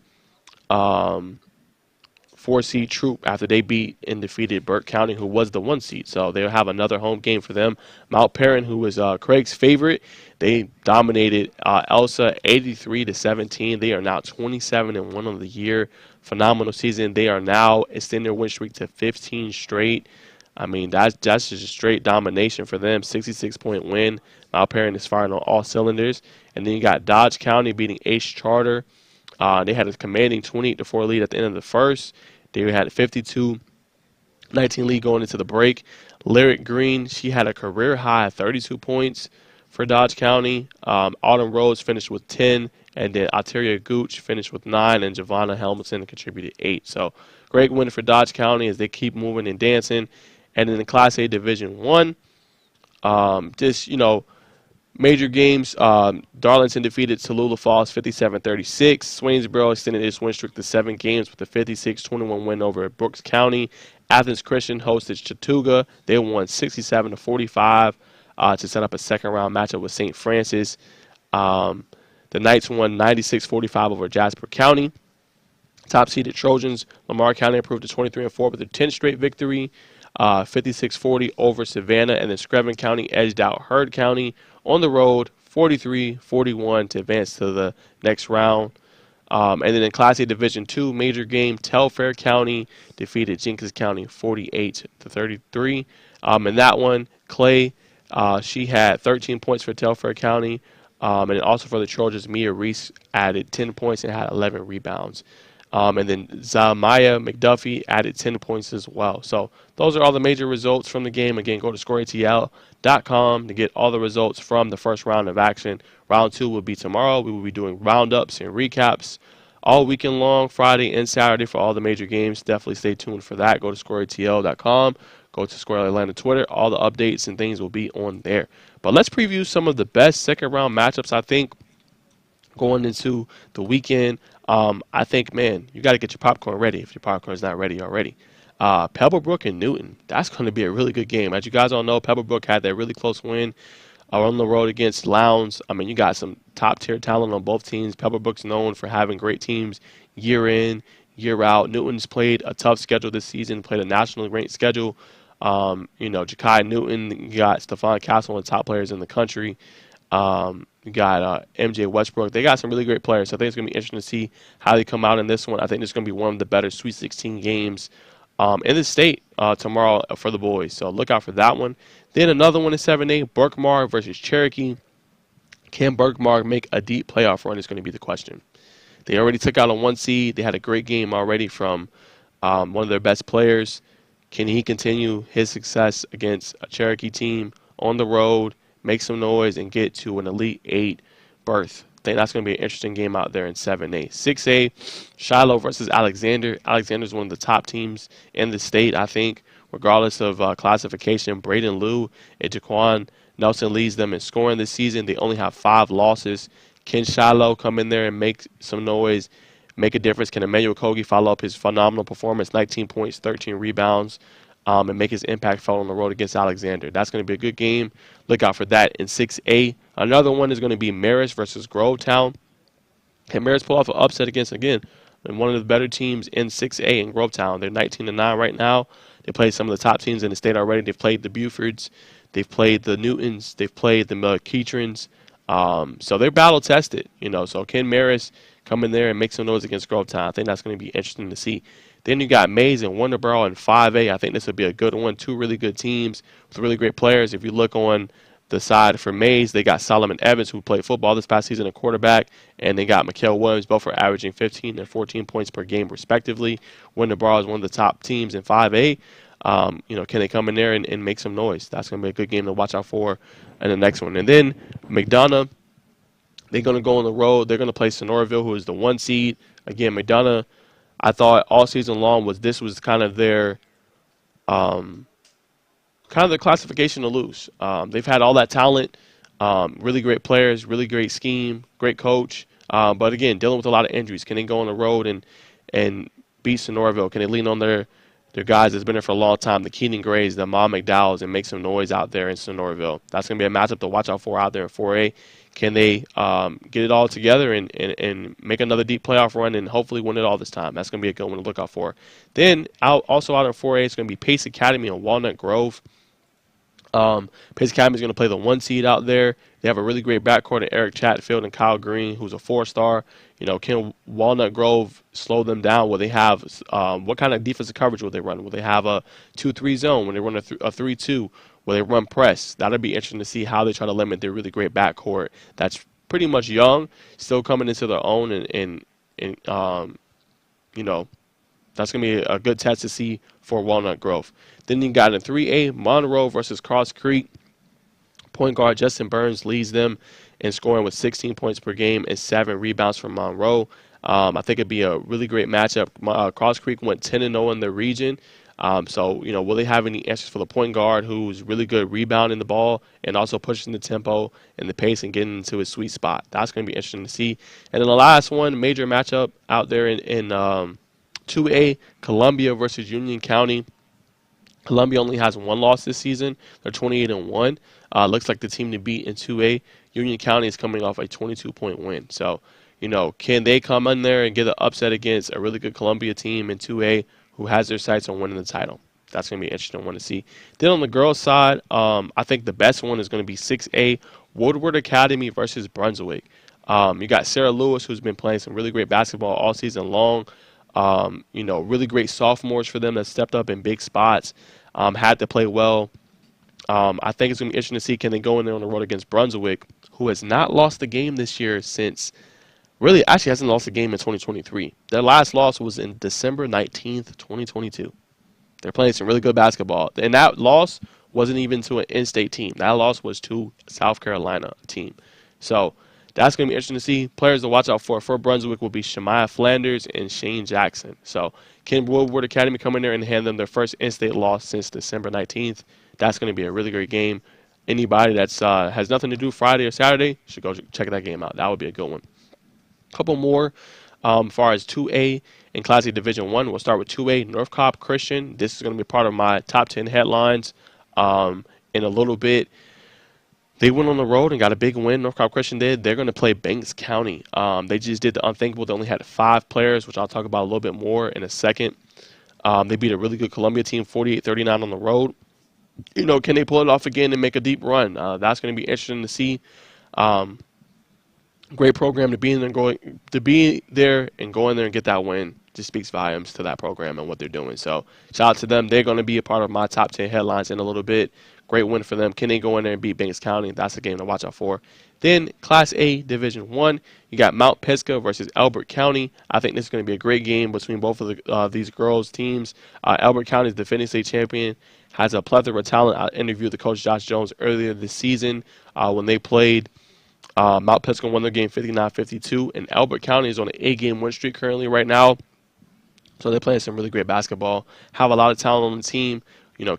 4-seed Troop after they beat and defeated Burke County, who was the 1 seed. So they'll have another home game for them. Mount Perrin, who was Craig's favorite, they dominated Elsa 83-17. They are now 27-1 on the year. Phenomenal season. They are now extending their win streak to 15 straight. I mean, that's just a straight domination for them. 66-point win. Mount Perrin is firing on all cylinders. And then you got Dodge County beating Ace Charter. They had a commanding 28-4 lead at the end of the first. They had a 52-19 lead going into the break. Lyric Green, she had a career high 32 points for Dodge County. Autumn Rose finished with 10, and then Alteria Gooch finished with 9, and Giovanna Helmson contributed 8. So great win for Dodge County as they keep moving and dancing. And in the Class A Division 1, just, major games, Darlington defeated Tallulah Falls 57-36. Swainsboro extended its win streak to 7 games with a 56-21 win over Brooks County. Athens Christian hosted Chattooga. They won 67-45 to set up a second-round matchup with St. Francis. The Knights won 96-45 over Jasper County. Top-seeded Trojans, Lamar County improved to 23-4 with their 10th straight victory. 56-40 over Savannah, and then Screven County edged out Heard County on the road 43-41 to advance to the next round. And then in Class A Division II major game, Telfair County defeated Jenkins County 48-33. In that one, Clay, she had 13 points for Telfair County, and then also for the Trojans, Mia Reese added 10 points and had 11 rebounds. And then Zamaya McDuffie added 10 points as well. So those are all the major results from the game. Again, go to scoreatl.com to get all the results from the first round of action. Round 2 will be tomorrow. We will be doing roundups and recaps all weekend long, Friday and Saturday for all the major games. Definitely stay tuned for that. Go to scoreatl.com. Go to Score Atlanta Twitter. All the updates and things will be on there. But let's preview some of the best second-round matchups, I think, going into the weekend. I think, man, you got to get your popcorn ready if your popcorn is not ready already. Pebblebrook and Newton, that's going to be a really good game. As you guys all know, Pebblebrook had that really close win on the road against Lowndes. I mean, you got some top-tier talent on both teams. Pebblebrook's known for having great teams year in, year out. Newton's played a tough schedule this season, played a nationally ranked schedule. Ja'Kai Newton, you got Stephon Castle, one of the top players in the country. You got MJ Westbrook. They got some really great players. So I think it's going to be interesting to see how they come out in this one. I think it's going to be one of the better Sweet 16 games in the state tomorrow for the boys. So look out for that one. Then another one in 7A, Berkmar versus Cherokee. Can Berkmar make a deep playoff run is going to be the question. They already took out a 1 seed. They had a great game already from one of their best players. Can he continue his success against a Cherokee team on the road, make some noise, and get to an Elite 8 berth? I think that's going to be an interesting game out there in 7A. 6A, Shiloh versus Alexander. Alexander's one of the top teams in the state, I think, regardless of classification. Braden Liu and Jaquan Nelson leads them in scoring this season. They only have 5 losses. Can Shiloh come in there and make some noise, make a difference? Can Emmanuel Kogi follow up his phenomenal performance, 19 points, 13 rebounds, and make his impact felt on the road against Alexander? That's going to be a good game. Look out for that in 6A. Another one is going to be Marist versus Grovetown. Can Marist pull off an upset against, again, one of the better teams in 6A in Grovetown? They're 19-9 right now. They played some of the top teams in the state already. They've played the Bufords. They've played the Newtons. They've played the McKeetrans. So they're battle-tested, So can Marist come in there and make some noise against Grovetown? I think that's going to be interesting to see. Then you got Mays and Wonderboro in 5A. I think this would be a good one. 2 really good teams with really great players. If you look on the side for Mays, they got Solomon Evans, who played football this past season, a quarterback, and they got Mikael Williams. Both are averaging 15 and 14 points per game, respectively. Wonderboro is one of the top teams in 5A. Can they come in there and make some noise? That's going to be a good game to watch out for in the next one. And then McDonough, they're going to go on the road. They're going to play Sonoraville, who is the 1 seed. Again, McDonough, I thought all season long this was kind of their classification to lose. They've had all that talent, really great players, really great scheme, great coach. But again, dealing with a lot of injuries. Can they go on the road and beat Sonoraville? Can they lean on their guys that's been there for a long time, the Keenan Grays, the Mom McDowells, and make some noise out there in Sonoraville? That's going to be a matchup to watch out for out there in 4A. Can they get it all together and make another deep playoff run and hopefully win it all this time? That's going to be a good one to look out for. Then also out in 4A, it's going to be Pace Academy and Walnut Grove. Pace Academy is going to play the 1 seed out there. They have a really great backcourt in Eric Chatfield and Kyle Green, who's a 4-star. Can Walnut Grove slow them down? Will they have what kind of defensive coverage will they run? Will they have a 2-3 zone? Will they run a 3-2? Will they run press? That'll be interesting to see how they try to limit their really great backcourt that's pretty much young, still coming into their own, and That's going to be a good test to see for Walnut Grove. Then you got in 3A, Monroe versus Cross Creek. Point guard Justin Burns leads them in scoring with 16 points per game and 7 rebounds from Monroe. I think it'd be a really great matchup. Cross Creek went 10-0 in the region. So, will they have any answers for the point guard who's really good rebounding the ball and also pushing the tempo and the pace and getting into his sweet spot? That's going to be interesting to see. And then the last one, major matchup out there in 2A, Columbia versus Union County. Columbia only has one loss this season. They're 28-1. Looks like the team to beat in 2A. Union County is coming off a 22-point win. So, can they come in there and get an upset against a really good Columbia team in 2A who has their sights on winning the title? That's going to be an interesting one to see. Then on the girls' side, I think the best one is going to be 6A, Woodward Academy versus Brunswick. You got Sarah Lewis, who's been playing some really great basketball all season long. Really great sophomores for them that stepped up in big spots, had to play well. I think it's going to be interesting to see, can they go in there on the road against Brunswick, who has not lost a game this year since, really actually hasn't lost a game in 2023. Their last loss was in December 19th, 2022. They're playing some really good basketball. And that loss wasn't even to an in-state team. That loss was to South Carolina team. So that's going to be interesting to see. Players to watch out for Brunswick will be Shemaiah Flanders and Shane Jackson. So can Woodward Academy come in there and hand them their first in-state loss since December 19th? That's going to be a really great game. Anybody that's has nothing to do Friday or Saturday should go check that game out. That would be a good one. A couple more as far as 2A in Class A Division 1. We'll start with 2A, North Cobb Christian. This is going to be part of my top 10 headlines in a little bit. They went on the road and got a big win. North Cobb Christian did. They're going to play Banks County. They just did the unthinkable. They only had 5 players, which I'll talk about a little bit more in a second. They beat a really good Columbia team, 48-39 on the road. Can they pull it off again and make a deep run? That's going to be interesting to see. Great program to be in there and go in there and get that win. Just speaks volumes to that program and what they're doing. So shout out to them. They're going to be a part of my top 10 headlines in a little bit. Great win for them. Can they go in there and beat Banks County? That's a game to watch out for. Then Class A Division 1, you got Mount Pisgah versus Elbert County. I think this is going to be a great game between both of these girls' teams. Elbert County is the defending state champion, has a plethora of talent. I interviewed the coach Josh Jones earlier this season when they played. Mount Pisgah won their game 59-52, and Elbert County is on an 8-game win streak currently right now. So they're playing some really great basketball, have a lot of talent on the team.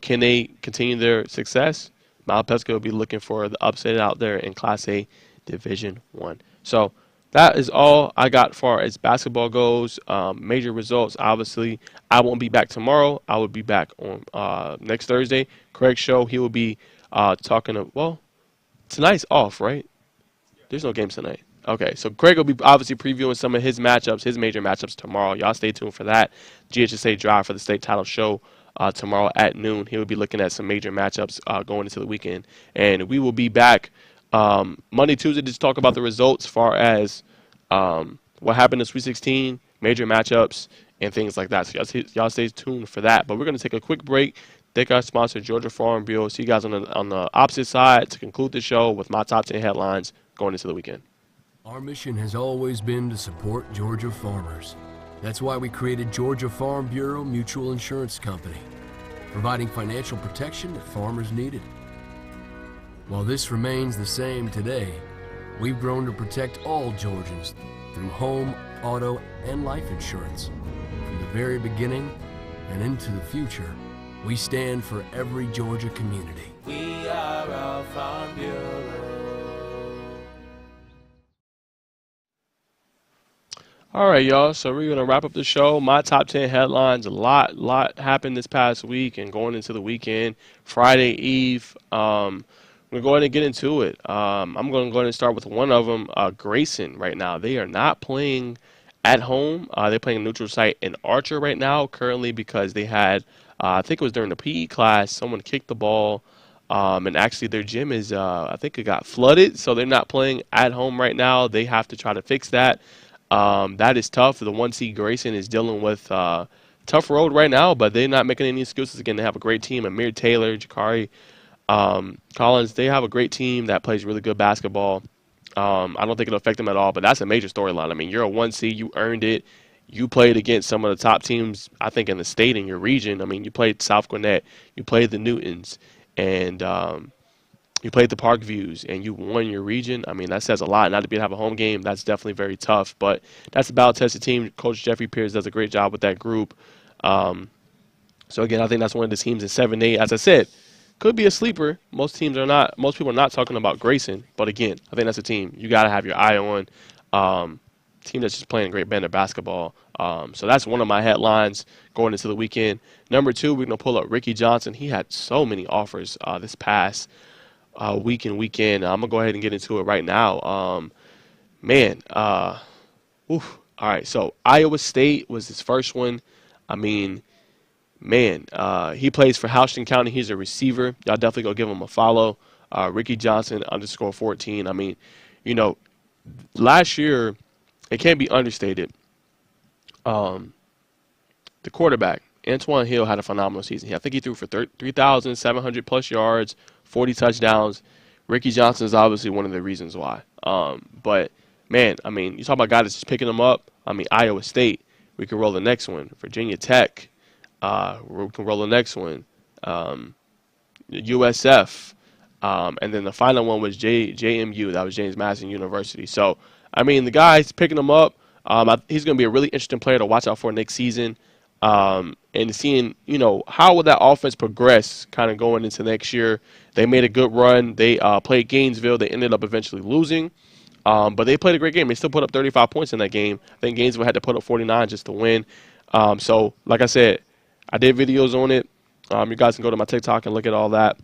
Can they continue their success? Mount Pisgah will be looking for the upset out there in Class A Division 1. So that is all I got as far as basketball goes. Major results, obviously. I won't be back tomorrow. I will be back on next Thursday. Craig's show, he will be tonight's off, right? There's no games tonight. Okay, so Craig will be obviously previewing some of his matchups, his major matchups tomorrow. Y'all stay tuned for that. GHSA Drive for the state title show tomorrow at noon. He will be looking at some major matchups going into the weekend. And we will be back Monday, Tuesday to talk about the results as far as what happened in Sweet 16, major matchups, and things like that. So y'all stay tuned for that. But we're going to take a quick break. Thank our sponsor, Georgia Farm Bureau. See you guys on the opposite side to conclude the show with my top 10 headlines going into the weekend. Our mission has always been to support Georgia farmers. That's why we created Georgia Farm Bureau Mutual Insurance Company, providing financial protection that farmers needed. While this remains the same today, we've grown to protect all Georgians through home, auto, and life insurance. From the very beginning and into the future, we stand for every Georgia community. We are our Farm Bureau. All right, y'all. So we're going to wrap up the show. My top 10 headlines. A lot happened this past week and going into the weekend. Friday Eve. We're going to go ahead and get into it. I'm going to go ahead and start with one of them, Grayson, right now. They are not playing at home. They're playing a neutral site in Archer right now, currently because they had, I think it was during the PE class, someone kicked the ball. And actually their gym is, I think it got flooded. So they're not playing at home right now. They have to try to fix that. That is tough. The 1C Grayson is dealing with tough road right now, but they're not making any excuses. Again, they have a great team. Amir Taylor, Jakari Collins, they have a great team that plays really good basketball. I don't think it'll affect them at all, but that's a major storyline. I mean, you're a 1C. You earned it. you played against some of the top teams, I think, in the state, in your region. I mean, you played South Gwinnett, you played the Newtons, and you played the Park Views, and you won your region. I mean, that says a lot. Not to be able to have a home game, that's definitely very tough. But that's a battle-tested team. Coach Jeffrey Pierce does a great job with that group. So again, I think that's one of the teams in 7-8. As I said, could be a sleeper. Most teams are not. Most people are not talking about Grayson. But again, I think that's a team you got to have your eye on. Team that's just playing great band of basketball. So that's one of my headlines going into the weekend. Number 2, we're gonna pull up Ricky Johnson. He had so many offers this past week and weekend. I'm gonna go ahead and get into it right now. Man, oof. All right. So Iowa State was his first one. I mean, man, he plays for Houston County. He's a receiver. Y'all definitely go give him a follow. Ricky Johnson _14. I mean, you know, last year, it can't be understated. The quarterback, Antoine Hill, had a phenomenal season. I think he threw for 3,700 plus yards, 40 touchdowns. Ricky Johnson is obviously one of the reasons why. But, man, I mean, you talk about a guy that's just picking them up. I mean, Iowa State, we can roll the next one. Virginia Tech, we can roll the next one. USF. And then the final one was JMU. That was James Madison University. So, I mean, the guy's picking them up. He's going to be a really interesting player to watch out for next season. And seeing, you know, how will that offense progress kind of going into next year. They made a good run. They played Gainesville. They ended up eventually losing. But they played a great game. They still put up 35 points in that game. I think Gainesville had to put up 49 just to win. So, like I said, I did videos on it. You guys can go to my TikTok and look at all that.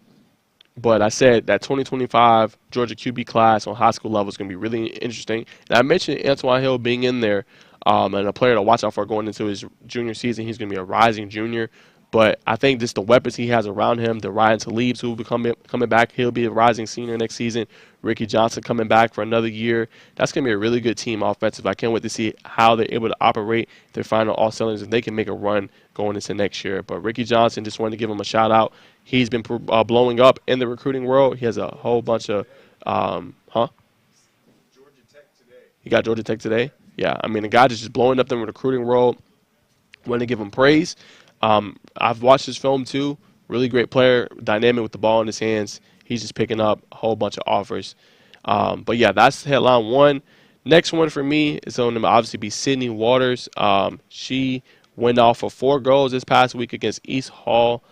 But I said that 2025 Georgia QB class on high school level is going to be really interesting. And I mentioned Antoine Hill being in there and a player to watch out for going into his junior season. He's going to be a rising junior. But I think just the weapons he has around him, the Ryan Talibs who will be coming back, he'll be a rising senior next season. Ricky Johnson coming back for another year. That's going to be a really good team offensive. I can't wait to see how they're able to operate their final all cylinders and they can make a run going into next year. But Ricky Johnson, just wanted to give him a shout out. He's been blowing up in the recruiting world. He has a whole bunch of, Georgia Tech today. He got Georgia Tech today? Yeah, I mean, the guy just blowing up in the recruiting world. Want to give him praise. I've watched his film too. Really great player, dynamic with the ball in his hands. He's just picking up a whole bunch of offers. But yeah, that's headline 1. Next one for me is going to obviously be Sydney Waters. She went off for 4 goals this past week against East Hall.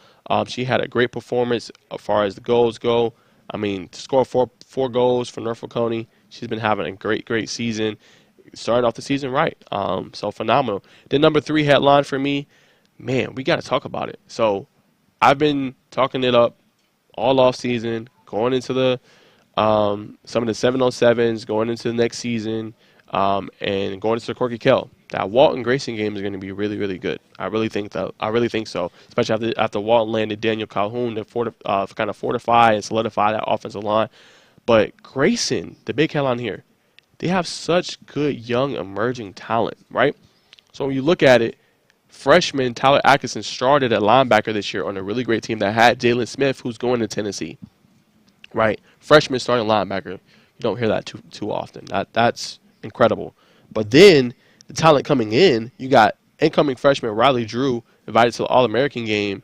She had a great performance as far as the goals go. I mean, to score four goals for Norfolk County, she's been having a great season. Started off the season right. So phenomenal. Then number 3 headline for me, man, we got to talk about it. So I've been talking it up all off season, going into the some of the 7-on-7s, going into the next season, and going into the Corky Kell. That Walton Grayson game is going to be really good. I really think so. Especially after Walton landed Daniel Calhoun to kind of fortify and solidify that offensive line. But Grayson, the big headline here, they have such good young emerging talent, right? So when you look at it, freshman Tyler Atkinson started at linebacker this year on a really great team that had Jalen Smith, who's going to Tennessee, right? Freshman starting linebacker. You don't hear that too often. That's incredible. But then the talent coming in, you got incoming freshman Riley Drew invited to the All-American game.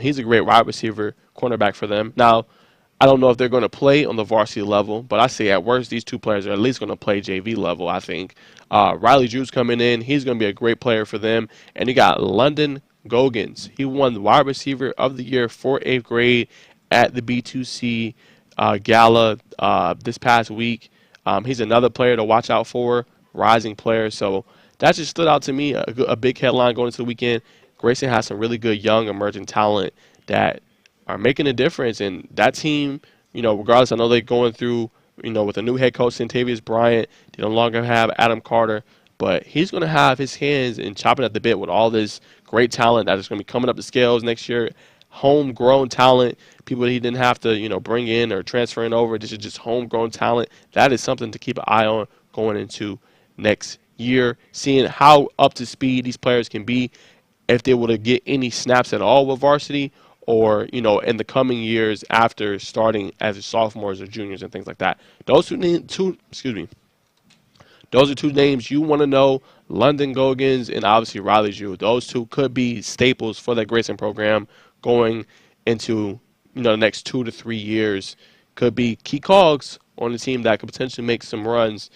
He's a great wide receiver, cornerback for them. Now, I don't know if they're going to play on the varsity level, but I say at worst these 2 players are at least going to play JV level, I think. Riley Drew's coming in. He's going to be a great player for them. And you got London Gogans. He won the wide receiver of the year for 8th grade at the B2C Gala this past week. He's another player to watch out for, rising player. So that just stood out to me, a big headline going into the weekend. Grayson has some really good young emerging talent that are making a difference. And that team, you know, regardless, I know they're going through, you know, with a new head coach, Centavious Bryant. They no longer have Adam Carter. But he's going to have his hands and chopping at the bit with all this great talent that is going to be coming up the scales next year. Homegrown talent, people that he didn't have to, you know, bring in or transferring over. This is just homegrown talent. That is something to keep an eye on going into next year. Seeing how up to speed these players can be, if they were to get any snaps at all with varsity, or, you know, in the coming years after starting as sophomores or juniors and things like that. Those Those are two names you want to know. London Gogans and obviously Riley Drew. Those two could be staples for that Grayson program going into the next 2 to 3 years. Could be key cogs on the team that could potentially make some runs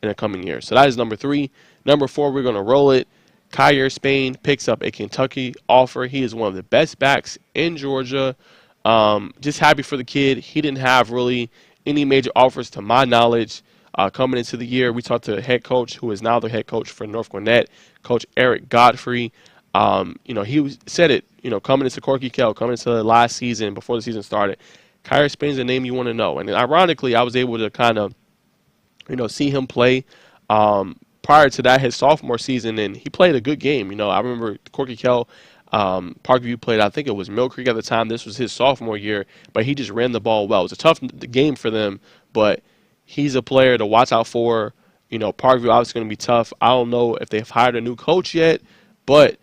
in the coming years. So that is number 3. Number 4, we're going to roll it. Kyer Spain picks up a Kentucky offer. He is one of the best backs in Georgia. Just happy for the kid. He didn't have really any major offers to my knowledge coming into the year. We talked to a head coach who is now the head coach for North Gwinnett, Coach Eric Godfrey. Said it, coming into Corky Kell, coming into the last season, before the season started. Kyer Spain's a name you want to know. And ironically, I was able to kind of, see him play prior to that, his sophomore season, and he played a good game. I remember Corky Kell, Parkview played, I think it was Mill Creek at the time. This was his sophomore year, but he just ran the ball well. It was a tough game for them, but he's a player to watch out for. Parkview obviously going to be tough. I don't know if they've hired a new coach yet, but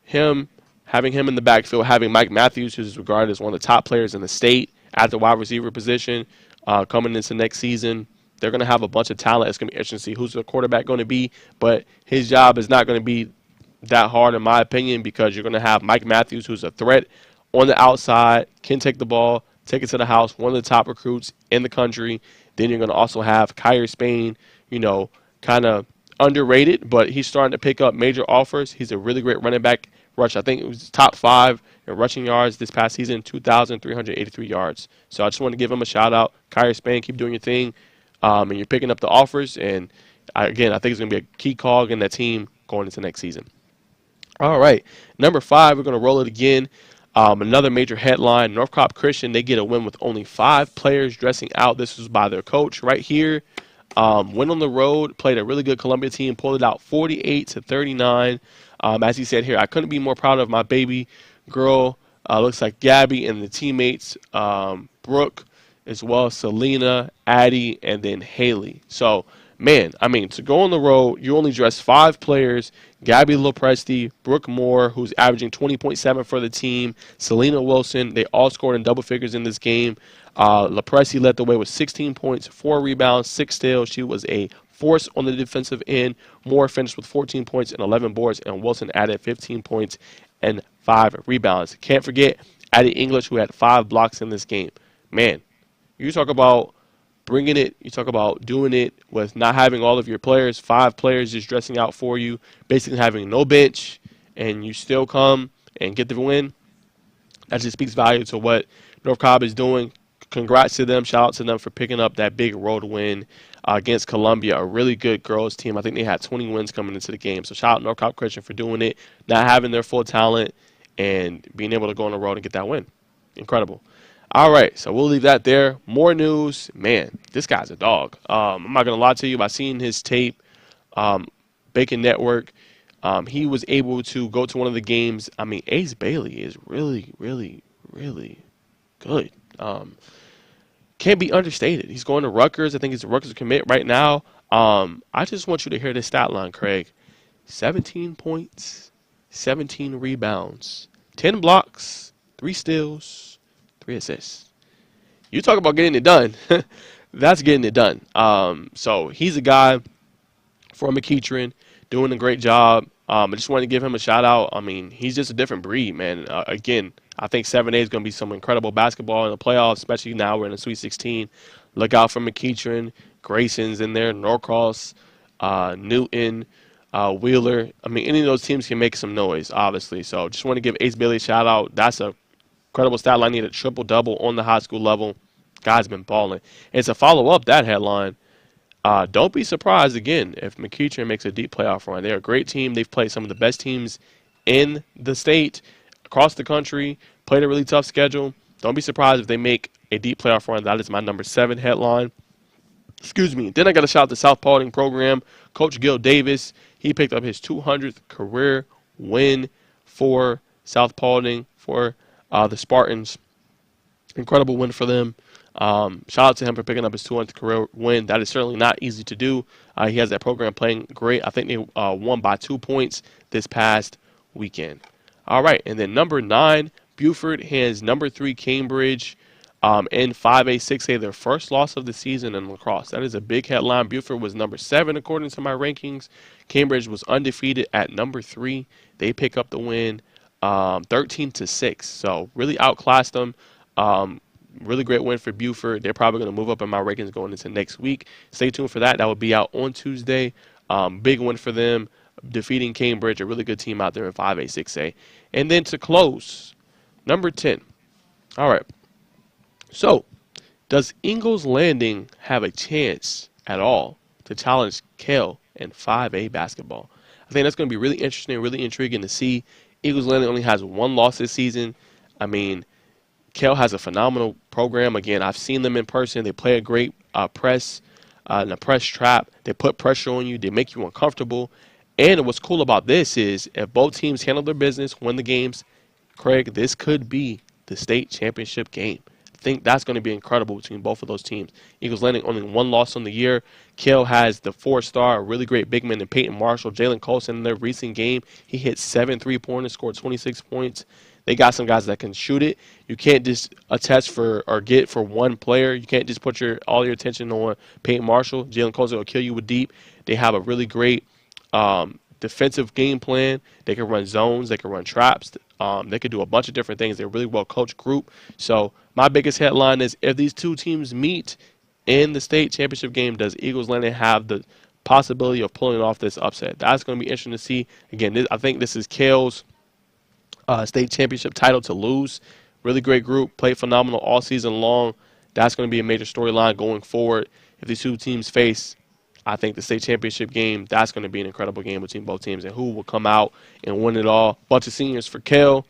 having him in the backfield, having Mike Matthews, who's regarded as one of the top players in the state at the wide receiver position, coming into next season, they're going to have a bunch of talent. It's going to be interesting to see who's the quarterback going to be, but his job is not going to be that hard, in my opinion, because you're going to have Mike Matthews, who's a threat on the outside, can take the ball, take it to the house, one of the top recruits in the country. Then you're going to also have Kyer Spain, kind of underrated, but he's starting to pick up major offers. He's a really great running back. Rush, I think it was top 5 in rushing yards this past season, 2,383 yards. So I just want to give him a shout out. Kyer Spain, keep doing your thing. And you're picking up the offers. And again, I think it's going to be a key cog in that team going into next season. All right, number 5, we're going to roll it again. Another major headline, North Cobb Christian, they get a win with only 5 players dressing out. This was by their coach right here. Went on the road, played a really good Columbia team, pulled it out 48-39. As he said here, I couldn't be more proud of my baby girl. Looks like Gabby and the teammates, Brooke, as well as Selena, Addie, and then Haley. So, man, to go on the road, you only dress 5 players. Gabby Lopresti, Brooke Moore, who's averaging 20.7 for the team, Selena Wilson. They all scored in double figures in this game. Lopresti led the way with 16 points, 4 rebounds, 6 steals. She was a force on the defensive end. Moore finished with 14 points and 11 boards, and Wilson added 15 points and 5 rebounds. Can't forget Addie English, who had 5 blocks in this game. Man, you talk about bringing it. You talk about doing it with not having all of your players, 5 players just dressing out for you, basically having no bench, and you still come and get the win. That just speaks value to what North Cobb is doing. Congrats to them. Shout out to them for picking up that big road win against Columbia, a really good girls team. I think they had 20 wins coming into the game. So shout out North Cobb Christian for doing it, not having their full talent, and being able to go on the road and get that win. Incredible. All right, so we'll leave that there. More news. Man, this guy's a dog. I'm not going to lie to you. By seeing his tape, Bacon Network, he was able to go to one of the games. Ace Bailey is really, really, really good. Can't be understated. He's going to Rutgers. I think he's a Rutgers commit right now. I just want you to hear this stat line, Craig. 17 points, 17 rebounds, 10 blocks, 3 steals, 3 assists. You talk about getting it done. That's getting it done. So he's a guy from McEachern doing a great job. I just wanted to give him a shout out. He's just a different breed, man. Again, I think 7A is going to be some incredible basketball in the playoffs, especially now we're in the Sweet 16. Look out for McEachern. Grayson's in there, Norcross, Newton, Wheeler. Any of those teams can make some noise, obviously. So just want to give Ace Bailey a shout out. That's a incredible stat line. Need a triple-double on the high school level. Guy's been balling. And to follow up that headline, don't be surprised, again, if McEachern makes a deep playoff run. They're a great team. They've played some of the best teams in the state, across the country, played a really tough schedule. Don't be surprised if they make a deep playoff run. That is my number 7 headline. Excuse me. Then I got to shout out the South Paulding program. Coach Gil Davis, he picked up his 200th career win for South Paulding, for the Spartans. Incredible win for them. Shout out to him for picking up his 200th career win. That is certainly not easy to do. He has that program playing great. I think they won by 2 points this past weekend. All right, and then number 9, Buford has number 3 Cambridge. in 5A, 6A, their first loss of the season in lacrosse. That is a big headline. Buford was number 7 according to my rankings. Cambridge was undefeated at number 3. They pick up the win, 13-6. So really outclassed them. Really great win for Buford. They're probably going to move up in my rankings going into next week. Stay tuned for that. That will be out on Tuesday. Big win for them, defeating Cambridge, a really good team out there in 5A, 6A. And then to close, number 10. All right. So, does Ingalls Landing have a chance at all to challenge Cale in 5A basketball? I think that's going to be really interesting, really intriguing to see. Eagles Landing only has 1 loss this season. I mean, Cale has a phenomenal program. Again, I've seen them in person. They play a great press and a press trap. They put pressure on you. They make you uncomfortable. And what's cool about this is if both teams handle their business, win the games, Craig, this could be the state championship game. I think that's going to be incredible between both of those teams. Eagles Landing only 1 loss on the year. Cale has the 4-star, really great big man in Peyton Marshall. Jalen Colson in their recent game, he hit 7 3-pointers, scored 26 points. They got some guys that can shoot it. You can't just attest for or get for one player. You can't just put all your attention on Peyton Marshall. Jalen Colson will kill you with deep. They have a really great defensive game plan. They can run zones. They can run traps. They can do a bunch of different things. They're a really well-coached group. So my biggest headline is if these two teams meet in the state championship game, does Eagles Landing have the possibility of pulling off this upset? That's going to be interesting to see. Again, I think this is Cale's state championship title to lose. Really great group. Played phenomenal all season long. That's going to be a major storyline going forward. If these two teams face, I think the state championship game, that's going to be an incredible game between both teams. And who will come out and win it all? Bunch of seniors for Cale.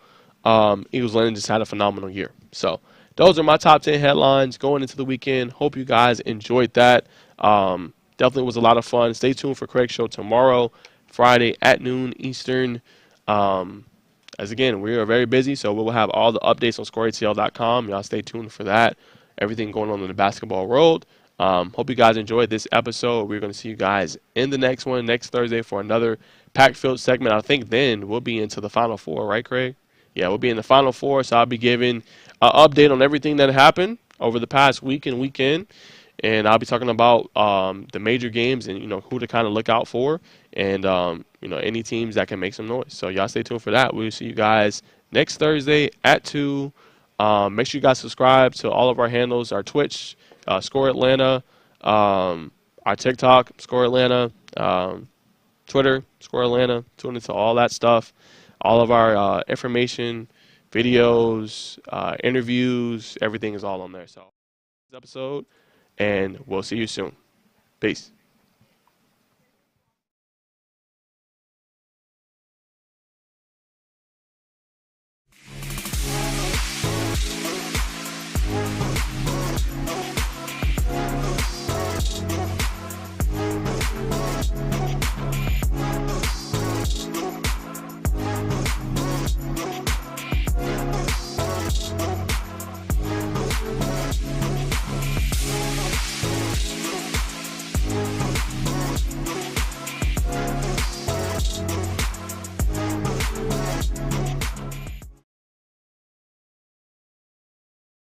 Eagles Landing just had a phenomenal year. So those are my top 10 headlines going into the weekend. Hope you guys enjoyed that. Definitely was a lot of fun. Stay tuned for Craig's show tomorrow, Friday at noon Eastern. As again, we are very busy, so we will have all the updates on scoreatl.com. Y'all stay tuned for that. Everything going on in the basketball world. Hope you guys enjoyed this episode. We're going to see you guys in the next one, next Thursday, for another pack-filled segment. I think then we'll be into the Final Four, right, Craig? Yeah, we'll be in the Final Four, so I'll be giving an update on everything that happened over the past week and weekend. And I'll be talking about the major games and, who to kind of look out for and, any teams that can make some noise. So y'all stay tuned for that. We'll see you guys next Thursday at 2. Make sure you guys subscribe to all of our handles, our Twitch, Score Atlanta, our TikTok, Score Atlanta, Twitter, Score Atlanta. Tune into all that stuff. All of our information, videos, interviews, everything is all on there. So this episode. And we'll see you soon. Peace.